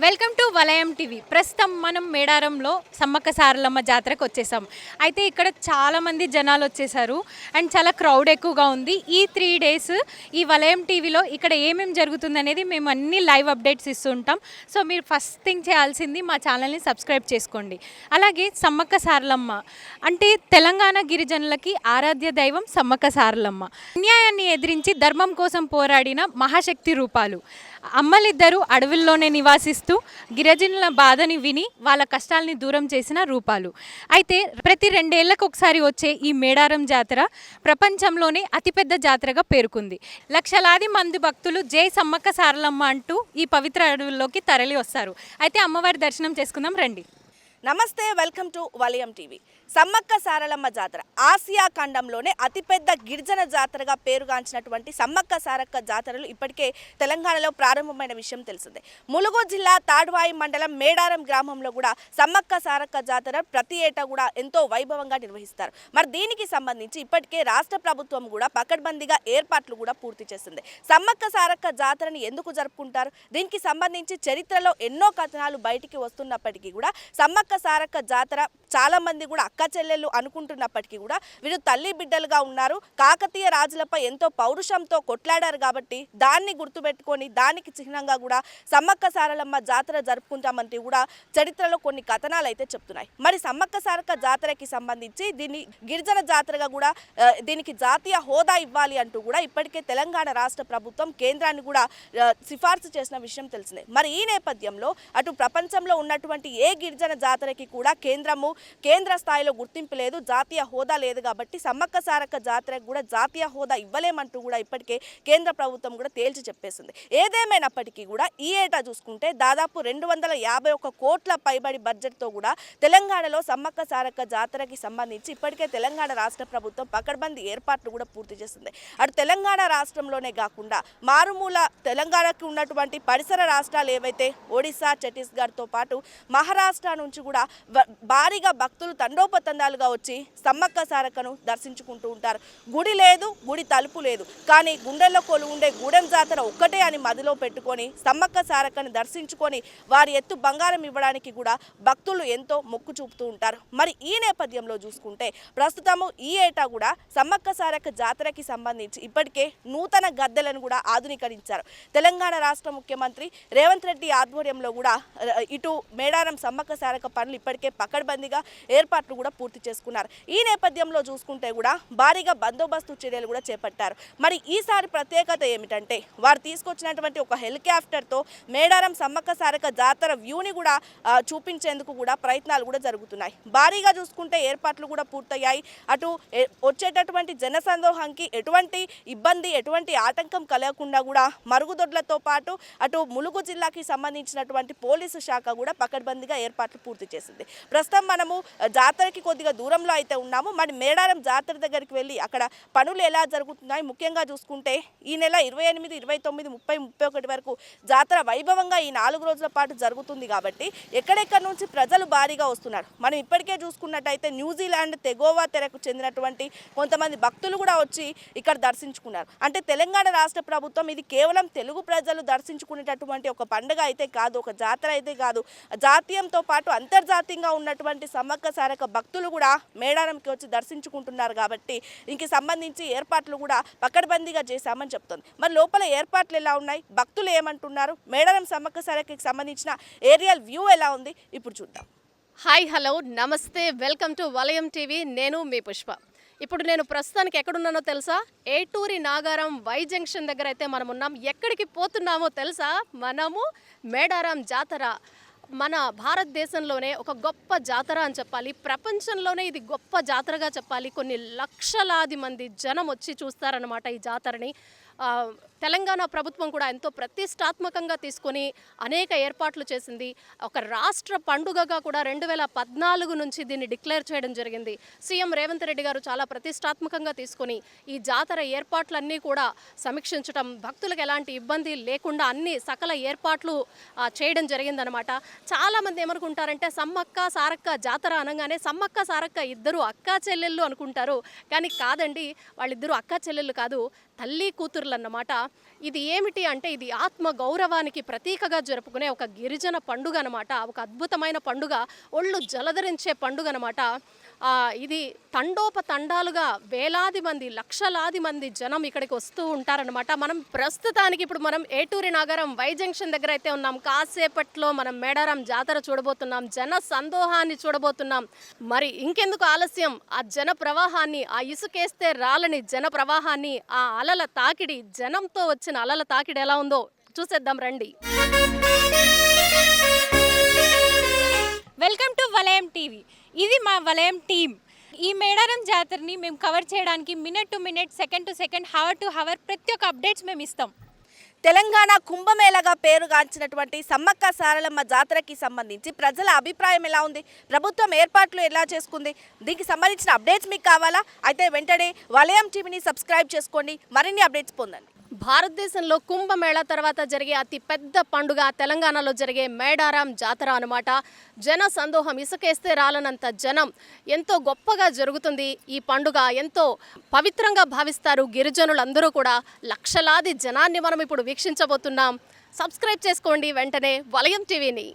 Welcome to వలయం TV. ప్రస్తుతం మనం మేడారంలో సమ్మక్క సారలమ్మ జాతరకు వచ్చేసాం. అయితే ఇక్కడ చాలామంది జనాలు వచ్చేసారు అండ్ చాలా క్రౌడ్ ఎక్కువగా ఉంది. ఈ 3 డేస్ ఈ వలయం టీవీలో ఇక్కడ ఏమేమి జరుగుతుంది అనేది మేము అన్ని లైవ్ అప్డేట్స్ ఇస్తూ ఉంటాం. సో మీరు ఫస్ట్ థింగ్ చేయాల్సింది మా ఛానల్ని సబ్స్క్రైబ్ చేసుకోండి. అలాగే సమ్మక్క సారలమ్మ అంటే తెలంగాణ గిరిజనులకి ఆరాధ్య దైవం సమ్మక్క సారలమ్మ. అన్యాయాన్ని ఎదిరించి ధర్మం కోసం పోరాడిన మహాశక్తి రూపాలు. అమ్మలిద్దరూ అడవుల్లోనే నివాసిస్తూ గిరిజనుల బాధని విని వాళ్ళ కష్టాలని దూరం చేసిన రూపాలు. అయితే ప్రతి 2 ఏళ్లకు ఒకసారి వచ్చే ఈ మేడారం జాతర ప్రపంచంలోనే అతిపెద్ద జాతరగా పేరుకుంది. లక్షలాది మంది భక్తులు జై సమ్మక్క సారలమ్మ అంటూ ఈ పవిత్ర అడవుల్లోకి తరలి వస్తారు. అయితే అమ్మవారి దర్శనం చేసుకుందాం రండి. నమస్తే, వెల్కమ్ టు వలయం టీవీ. సమ్మక్క సారలమ్మ జాతర ఆసియా ఖండంలోనే అతిపెద్ద గిరిజన జాతరగా పేరుగాంచినటువంటి సమ్మక్క సారక్క జాతరలు ఇప్పటికే తెలంగాణలో ప్రారంభమైన విషయం తెలిసిందే. ములుగు జిల్లా తాడ్వాయి మండలం మేడారం గ్రామంలో కూడా సమ్మక్క సారక్క జాతర ప్రతి ఏటా కూడా ఎంతో వైభవంగా నిర్వహిస్తారు. మరి దీనికి సంబంధించి ఇప్పటికే రాష్ట్ర ప్రభుత్వం కూడా పకడ్బందీగా ఏర్పాట్లు కూడా పూర్తి చేసింది. సమ్మక్క సారక్క జాతరని ఎందుకు జరుపుకుంటారు, దీనికి సంబంధించి చరిత్రలో ఎన్నో కథనాలు బయటికి వస్తున్నప్పటికీ కూడా సమ్మక్క సారక్క జాతర చాలా మంది కూడా అక్క చెల్లెళ్ళు అనుకుంటున్నప్పటికీ కూడా వీరు తల్లి బిడ్డలుగా ఉన్నారు. కాకతీయ రాజులపై ఎంతో పౌరుషంతో కొట్లాడారు కాబట్టి దాన్ని గుర్తుపెట్టుకొని దానికి చిహ్నంగా కూడా సమ్మక్క సారలమ్మ జాతర జరుపుకుంటామంటే కూడా చరిత్రలో కొన్ని కథనాలు అయితే చెప్తున్నాయి. మరి సమ్మక్క సారక్క జాతరకి సంబంధించి దీన్ని గిరిజన జాతరగా కూడా దీనికి జాతీయ హోదా ఇవ్వాలి అంటూ కూడా ఇప్పటికే తెలంగాణ రాష్ట్ర ప్రభుత్వం కేంద్రాన్ని కూడా సిఫార్సు చేసిన విషయం తెలిసిందే. మరి ఈ నేపథ్యంలో అటు ప్రపంచంలో ఉన్నటువంటి ఏ గిరిజన జాతరకి కూడా కేంద్ర స్థాయిలో గుర్తింపు లేదు, జాతీయ హోదా లేదు. కాబట్టి సమ్మక్క సారక్క జాతరకు కూడా జాతీయ హోదా ఇవ్వలేమంటూ కూడా ఇప్పటికే కేంద్ర ప్రభుత్వం కూడా తేల్చి చెప్పేసింది. ఏదేమైనప్పటికీ కూడా ఈ ఏటా చూసుకుంటే దాదాపు 251 కోట్ల పైబడి బడ్జెట్తో కూడా తెలంగాణలో సమ్మక్క సారక్క జాతరకి సంబంధించి ఇప్పటికే తెలంగాణ రాష్ట్ర ప్రభుత్వం పకడ్బందీ ఏర్పాట్లు కూడా పూర్తి చేసింది. అటు తెలంగాణ రాష్ట్రంలోనే కాకుండా మారుమూల తెలంగాణకు ఉన్నటువంటి పరిసర రాష్ట్రాలు ఏవైతే ఒడిశా, ఛత్తీస్గఢ్తో పాటు మహారాష్ట్ర నుంచి కూడా భారీగా భక్తులు తండోపతండాలుగా వచ్చి సమ్మక్క సారక్కను దర్శించుకుంటూ ఉంటారు. గుడి లేదు, గుడి తలుపు లేదు, కానీ గుండెల్లో కొలు ఉండే గూడెం జాతర ఒక్కటే అని మదిలో పెట్టుకొని సమ్మక్క సారక్కను దర్శించుకొని వారి ఎత్తు బంగారం ఇవ్వడానికి కూడా భక్తులు ఎంతో మొక్కు చూపుతూ ఉంటారు. మరి ఈ నేపథ్యంలో చూసుకుంటే ప్రస్తుతము ఈ ఏటా కూడా సమ్మక్క సారక్క జాతరకి సంబంధించి ఇప్పటికే నూతన గద్దెలను కూడా ఆధునీకరించారు. తెలంగాణ రాష్ట్ర ముఖ్యమంత్రి రేవంత్ రెడ్డి ఆధ్వర్యంలో కూడా ఇటు మేడారం సమ్మక్క సారక్క పనులు ఇప్పటికే పకడ్బందీగా ఏర్పాట్లు కూడా పూర్తి చేసుకున్నారు. ఈ నేపథ్యంలో చూసుకుంటే కూడా భారీగా బందోబస్తు చర్యలు కూడా చేపట్టారు. మరి ఈసారి ప్రత్యేకత ఏమిటంటే వారు తీసుకొచ్చినటువంటి ఒక హెలికాప్టర్తో మేడారం సమ్మక్క సారక్క జాతర వ్యూని కూడా చూపించేందుకు కూడా ప్రయత్నాలు కూడా జరుగుతున్నాయి. భారీగా చూసుకుంటే ఏర్పాట్లు కూడా పూర్తయ్యాయి. అటు వచ్చేటటువంటి జనసందోహంకి ఎటువంటి ఇబ్బంది, ఎటువంటి ఆటంకం కలగకుండా కూడా మరుగుదొడ్లతో పాటు అటు ములుగు జిల్లాకి సంబంధించినటువంటి పోలీసు శాఖ కూడా పకడ్బందీగా ఏర్పాట్లు పూర్తి చేసింది. ప్రస్తుతం మనము జాతరకి కొద్దిగా దూరంలో అయితే ఉన్నాము. మరి మేడారం జాతర దగ్గరికి వెళ్ళి అక్కడ పనులు ఎలా జరుగుతున్నాయి, ముఖ్యంగా చూసుకుంటే ఈ నెల 28, 29, 30, 31 వరకు జాతర వైభవంగా ఈ 4 రోజుల పాటు జరుగుతుంది. కాబట్టి ఎక్కడెక్కడ నుంచి ప్రజలు భారీగా వస్తున్నారు. మనం ఇప్పటికే చూసుకున్నట్టయితే న్యూజిలాండ్ తెగోవా తెరకు చెందినటువంటి కొంతమంది భక్తులు కూడా వచ్చి ఇక్కడ దర్శించుకున్నారు. అంటే తెలంగాణ రాష్ట్ర ప్రభుత్వం ఇది కేవలం తెలుగు ప్రజలు దర్శించుకునేటటువంటి ఒక పండుగ అయితే కాదు, ఒక జాతర అయితే కాదు, జాతీయంతో పాటు అంతర్జాతీయంగా ఉన్నటువంటి సమ్మక్క సారక్క భక్తులు కూడా మేడారంకి వచ్చి దర్శించుకుంటున్నారు. కాబట్టి దీనికి సంబంధించి ఏర్పాట్లు కూడా పకడ్బందీగా చేశామని చెప్తుంది. మరి లోపల ఏర్పాట్లు ఎలా ఉన్నాయి, భక్తులు ఏమంటున్నారు, మేడారం సమ్మక్క సారక్కకి సంబంధించిన ఏరియల్ వ్యూ ఎలా ఉంది, ఇప్పుడు చూద్దాం. హాయ్, హలో, నమస్తే, వెల్కమ్ టు వలయం టీవీ. నేను మీ పుష్ప. ఇప్పుడు నేను ప్రస్తుతానికి ఎక్కడున్నానో తెలుసా? ఏటూరి నాగారం వై జంక్షన్ దగ్గర అయితే మనం ఉన్నాం. ఎక్కడికి పోతున్నామో తెలుసా? మనము మేడారం జాతర మన భారతదేశంలోనే ఒక గొప్ప జాతర అని చెప్పాలి, ప్రపంచంలోనే ఇది గొప్ప జాతరగా చెప్పాలి. కొన్ని లక్షలాది మంది జనం వచ్చి చూస్తారన్నమాట ఈ జాతరని. తెలంగాణ ప్రభుత్వం కూడా ఎంతో ప్రతిష్టాత్మకంగా తీసుకొని అనేక ఏర్పాట్లు చేసింది. ఒక రాష్ట్ర పండుగగా కూడా 2014 నుంచి దీన్ని డిక్లేర్ చేయడం జరిగింది. సీఎం రేవంత్ రెడ్డి గారు చాలా ప్రతిష్టాత్మకంగా తీసుకొని ఈ జాతర ఏర్పాట్లన్నీ కూడా సమీక్షించడం, భక్తులకు ఎలాంటి ఇబ్బంది లేకుండా అన్ని సకల ఏర్పాట్లు చేయడం జరిగిందనమాట. చాలామంది ఏమనుకుంటారంటే సమ్మక్క సారక్క జాతర అనగానే సమ్మక్క సారక్క ఇద్దరు అక్కా చెల్లెళ్ళు అనుకుంటారు. కానీ కాదండి, వాళ్ళిద్దరూ అక్కా చెల్లెళ్ళు కాదు, తల్లి కూతుర్లు అన్నమాట. ఇది ఏమిటి అంటే ఇది ఆత్మ గౌరవానికి ప్రతీకగా జరుపుకునే ఒక గిరిజన పండుగ అనమాట. ఒక అద్భుతమైన పండుగ, ఒళ్ళు జలధరించే పండుగ అనమాట. ఇది తండోపతండాలుగా వేలాది మంది, లక్షలాది మంది జనం ఇక్కడికి వస్తూ ఉంటారనమాట. మనం ప్రస్తుతానికి ఇప్పుడు మనం ఏటూరి నాగారం వై జంక్షన్ దగ్గర అయితే ఉన్నాం. కాసేపట్లో మనం మేడారం జాతర చూడబోతున్నాం, జన సందోహాన్ని చూడబోతున్నాం. మరి ఇంకెందుకు ఆలస్యం, ఆ జన ప్రవాహాన్ని, ఆ ఇసుకేస్తే రాలని జన ప్రవాహాన్ని, ఆ అలల తాకిడి, జనంతో వచ్చిన అలల తాకిడి ఎలా ఉందో చూసేద్దాం రండి. వెల్కమ్ టు వలయం టీవీ. ఇది మా వలయం టీం. ఈ మేడారం జాతరని మేము కవర్ చేయడానికి minute to minute, second to second, hour to hour ప్రతి ఒక్క అప్డేట్స్ మేము ఇస్తాం. తెలంగాణ కుంభమేళగా పేరుగాంచినటువంటి సమ్మక్క సారలమ్మ జాతరకి సంబంధించి ప్రజల అభిప్రాయం ఎలా ఉంది, ప్రభుత్వం ఏర్పాట్లు ఎలా చేసుకుంది, దీనికి సంబంధించిన అప్డేట్స్ మీకు కావాలా? అయితే వెంటనే వలయం టీవీని సబ్స్క్రైబ్ చేసుకోండి, మరిన్ని అప్డేట్స్ పొందండి. భారతదేశంలో కుంభమేళా తర్వాత జరిగే అతి పెద్ద పండుగ తెలంగాణలో జరిగే మేడారం జాతర అనమాట. జన సందోహం, ఇసుకేస్తే రాలనంత జనం. ఎంతో గొప్పగా జరుగుతుంది ఈ పండుగ, ఎంతో పవిత్రంగా భావిస్తారు గిరిజనులందరూ కూడా. లక్షలాది జనాన్ని మనం ఇప్పుడు వీక్షించబోతున్నాం. సబ్స్క్రైబ్ చేసుకోండి వెంటనే వలయం టీవీని.